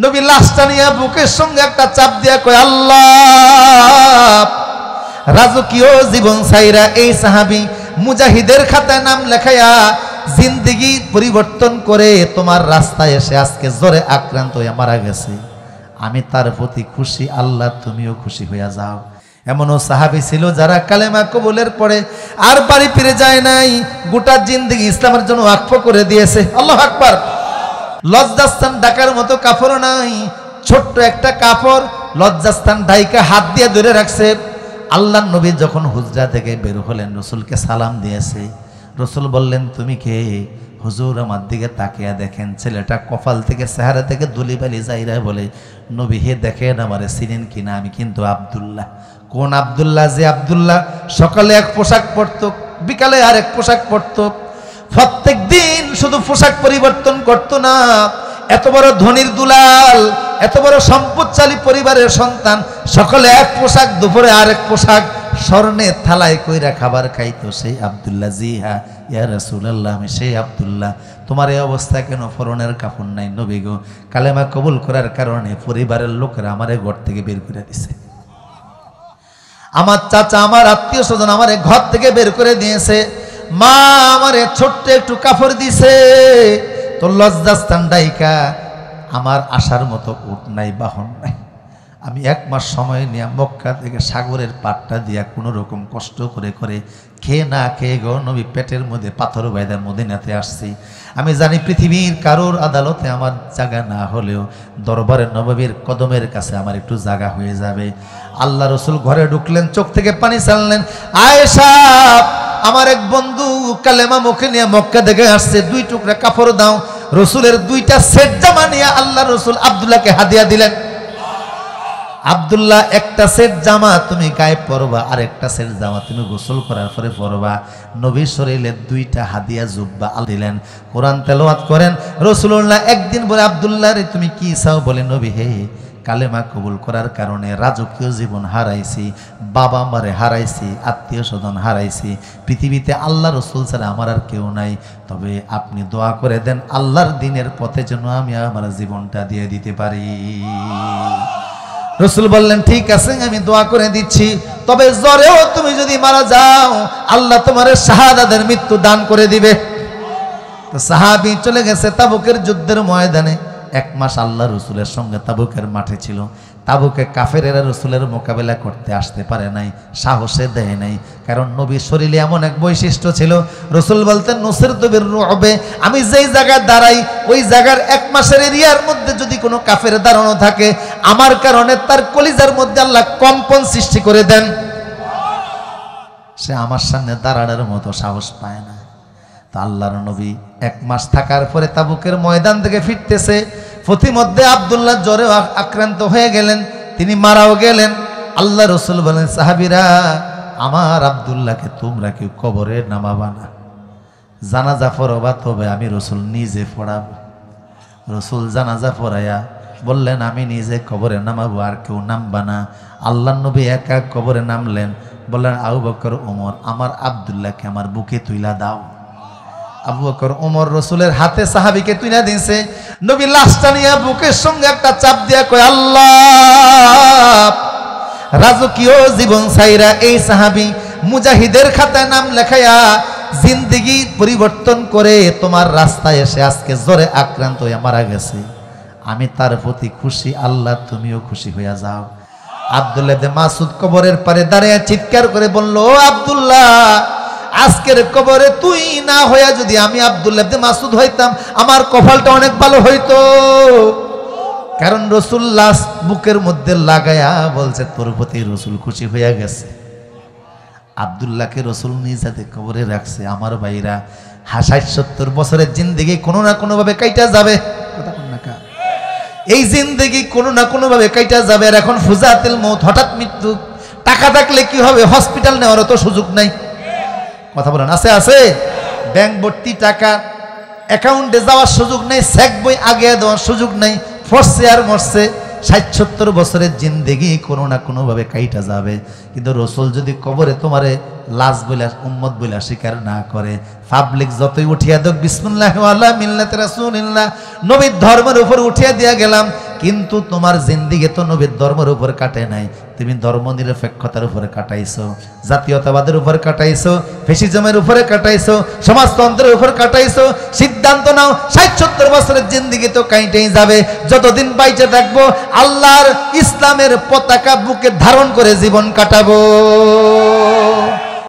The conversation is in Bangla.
নবী লাশটা নিয়ে বুকের সঙ্গে একটা চাপ দিয়া কয়, আল্লাহ, রাজকীয় জীবন ছাইরা এই সাহাবী মুজাহিদের খাতায় নাম লেখায়া জিন্দেগি পরিবর্তন করে তোমার রাস্তায় এসে আজকে জ্বরে আক্রান্ত হয়ে মারা গেছে। আমি তার প্রতি খুশি, আল্লাহ তুমিও খুশি হইয়া যাও। এমনও সাহাবী ছিল যারা কালেমা কবুলের পরে আর বাড়ি ফিরে যায় নাই, গোটা জিন্দেগি ইসলামের জন্য ওয়াকফ করে দিয়েছে। আল্লাহু আকবার। লজ্জাস্থান ঢাকার মতো কাপড় নাই, ছোট্ট একটা কাপড় লজ্জাস্থান ঢাইকা হাত দিয়ে ধরে রাখছে। আল্লাহর নবী যখন হুজরা থেকে বের হলেন, রসুলকে সালাম দিয়েছে। রসুল বললেন, তুমি কে? হুজুর আমার দিকে তাকিয়া দেখেন, ছেলেটা কপাল থেকে চেহারা থেকে দুলিবালি যাইরা বলে, নবী হে দেখেন আমারে চিনেন কিনা, আমি কিন্তু আব্দুল্লাহ। কোন আব্দুল্লাহ? যে আব্দুল্লাহ সকালে এক পোশাক পরতো, বিকালে আর এক পোশাক পরতো, প্রত্যেক দিন শুধু পোশাক পরিবর্তন করতো না। এত বড় ধনীর দুলাল, এত বড় সম্পদশালী পরিবারের সন্তান, সকালে এক পোশাক, দুপুরে আরেক পোশাক, স্বর্ণের থালায় কইরা খাবার খাইতো সেই আব্দুল্লাহ। জি হ্যাঁ ইয়া রাসূলুল্লাহ, আমি সেই আব্দুল্লাহ। তোমার এই অবস্থা কেন? পরনের কাপড় নাই। নবী গো, কালেমা কবুল করার কারণে পরিবারের লোকেরা আমারে ঘর থেকে বের করে দিছে। আমার চাচা, আমার আত্মীয় স্বজন আমারে ঘর থেকে বের করে দিয়েছে। মা আমারে ছোট্ট একটু কাপড় দিছে। তো লজ্জাস্থান ডাইকা আমার আসার মতো উট নাই, বাহন নাই। আমি 1 মাস সময় নিয়ে মক্কা থেকে সাগরের পাটটা দিয়া কোনো রকম কষ্ট করে করে খেয়ে না খেয়ে গো নবী পেটের মধ্যে পাথর বাইদার মদিনাতে আসছি। আমি জানি পৃথিবীর কারোর আদালতে আমার জায়গা না হলেও দরবারে নববীর কদমের কাছে আমার একটু জায়গা হয়ে যাবে। আল্লাহ রসুল ঘরে ঢুকলেন, চোখ থেকে পানি ছাড়লেন। আয়েশা, আমার এক বন্ধু কালেমা মুখে নিয়ে মক্কা থেকে আসছে, 2 টুকরা কাপড় দাও। রসুলের 2টা সেট জামা নিয়ে আল্লাহ রসুল আব্দুল্লাহকে হাদিয়া দিলেন। আব্দুল্লাহ, একটা সেট জামা তুমি গায়ে পরবা, আর একটা সেট জামা তুমি গোসল করার পরে পরবা। নবীর শরীরে 2টা হাদিয়া জুব্বা দিলেন। কোরআন তেলাওয়াত করেন রাসূলুল্লাহ। একদিন বলে, আব্দুল্লাহ রে তুমি কি চাও? বলে, নবী হে, কালেমা কবুল করার কারণে রাজকীয় জীবন হারাইছি, বাবা মারে হারাইছি, আত্মীয় স্বজন হারাইছি, পৃথিবীতে আল্লাহ রসুল ছাড়া আমার আর কেউ নাই। তবে আপনি দোয়া করে দেন আল্লাহর দিনের পথে যেন আমি আমার জীবনটা দিয়ে দিতে পারি। রসুল বললেন, ঠিক আছে, আমি দোয়া করে দিচ্ছি। তবে জ্বরেও তুমি যদি মারা যাও, আল্লাহ তোমার শাহাদাতের মৃত্যু দান করে দিবে। তো সাহাবী চলে গেছে তাবুকের যুদ্ধের ময়দানে। 1 মাস আল্লাহ রসুলের সঙ্গে তাবুকের মাঠে ছিল। তাবুকে কাফেরেরা রসুলের মোকাবেলা করতে আসতে পারে নাই, সাহসে দেয় নাই। কারণ নবীর শরীরে এমন এক বৈশিষ্ট্য ছিল, রসুল বলতেন, নুসিরতু বির-রু'ব, আমি যেই জায়গায় দাঁড়াই ওই জায়গার 1 মাসের এরিয়ার মধ্যে যদি কোনো কাফের দাঁড়ানো থাকে, আমার কারণে তার কলিজার মধ্যে আল্লাহ কম্পন সৃষ্টি করে দেন। সে আমার সামনে দাঁড়ানোর মতো সাহস পায় না। তা আল্লাহর নবী 1 মাস থাকার পরে তাবুকের ময়দান থেকে ফিরতেছে। প্রতিমধ্যে আব্দুল্লাহ জ্বরে আক্রান্ত হয়ে গেলেন, তিনি মারাও গেলেন। আল্লাহ রসুল বলেন, সাহাবীরা, আমার আব্দুল্লাহকে তোমরা কেউ কবরে নামাবা না, জানাজা পড়াবা, তবে আমি রসুল নিজে পড়াবো। রসুল জানাজা পড়াইয়া বললেন, আমি নিজে কবরে নামাবো, আর কেউ নামবা না। আল্লাহ নবী একা কবরে নামলেন, বললেন, আবু বকর, ওমর, আমার আব্দুল্লাহকে আমার বুকে তুইলা দাও। আবু বকর, ওমর রসুলের হাতে সাহাবীকে তুইলা দিয়েছে। নবী লাশটা নিয়ে বুকের সঙ্গে একটা চাপ দিয়া কয়, আল্লাহ, রাজকীয় জীবন ছাইরা এই সাহাবী মুজাহিদের খাতায় নাম লেখায়া জিন্দেগি পরিবর্তন করে তোমার রাস্তায় এসে আজকে জ্বরে আক্রান্ত হয়ে মারা গেছে। আমি তার প্রতি খুশি, আল্লাহ তুমিও খুশি হইয়া যাও। আব্দুল্লাহ ইবনে মাসউদ কবরের পারে দাঁড়িয়ে চিৎকার করে বলল, ও আব্দুল্লাহ, আজকের কবরে তুই না হইয়া যদি আমি আব্দুল্লাহ ইবনে মাসউদ হইতাম, আমার কপালটা অনেক ভালো হইতো। কারণ রাসূলুল্লাহ বুকের মধ্যে লাগায়া বলছে, তোর প্রতি রাসূল খুশি হইয়া গেছে। আব্দুল্লাহকে রাসূল নিজ হাতে কবরে রাখছে। আমার ভাইরা, 60-70 বছরের জিন্দেগি কোনো না কোনো ভাবে কাইটা যাবে। এই জিন্দেগি কোনো না কোনো ভাবে কাইটা যাবে। আর এখন ফুজাতিল মউত, হঠাৎ মৃত্যু। টাকা থাকলে কি হবে? হসপিটাল নেওয়ারও তো সুযোগ নাই। কথা বলেন, আছে? আছে। ব্যাংক ভর্তি টাকা, অ্যাকাউন্টে যাওয়ার সুযোগ নেই, চেক বই আগে দেওয়ার সুযোগ নেই। ফসছে আর মরছে। 60-70 বছরের জিন্দেগি কোনো না কোনো ভাবে কাইটা যাবে। কিন্তু রসুল যদি কবরে তোমারে লাশ বইলা, উম্মত বইলা স্বীকার না করে, পাবলিক যতই উঠিয়া দেখ, বিসমিল্লাহি ওয়া আলা মিল্লাতি রাসূলিল্লাহ, নবীর ধর্মের উপর উঠিয়া দিয়া গেলাম, কিন্তু তোমার জিন্দিগি তো নবীর ধর্মের উপর কাটে নাই, তুমি ধর্ম নিরপেক্ষতার উপরে কাটাইছো, জাতীয়তাবাদের উপর কাটাইছো, ফ্যাসিজমের উপরে কাটাইছো, সমাজতন্ত্রের উপর কাটাইছো। সিদ্ধান্ত নাও ৬০-৭০ বছরের জিন্দিগি তো কাইটেই যাবে, যতদিন বাইচে থাকবো আল্লাহর ইসলামের পতাকা বুকে ধারণ করে জীবন কাটাবো।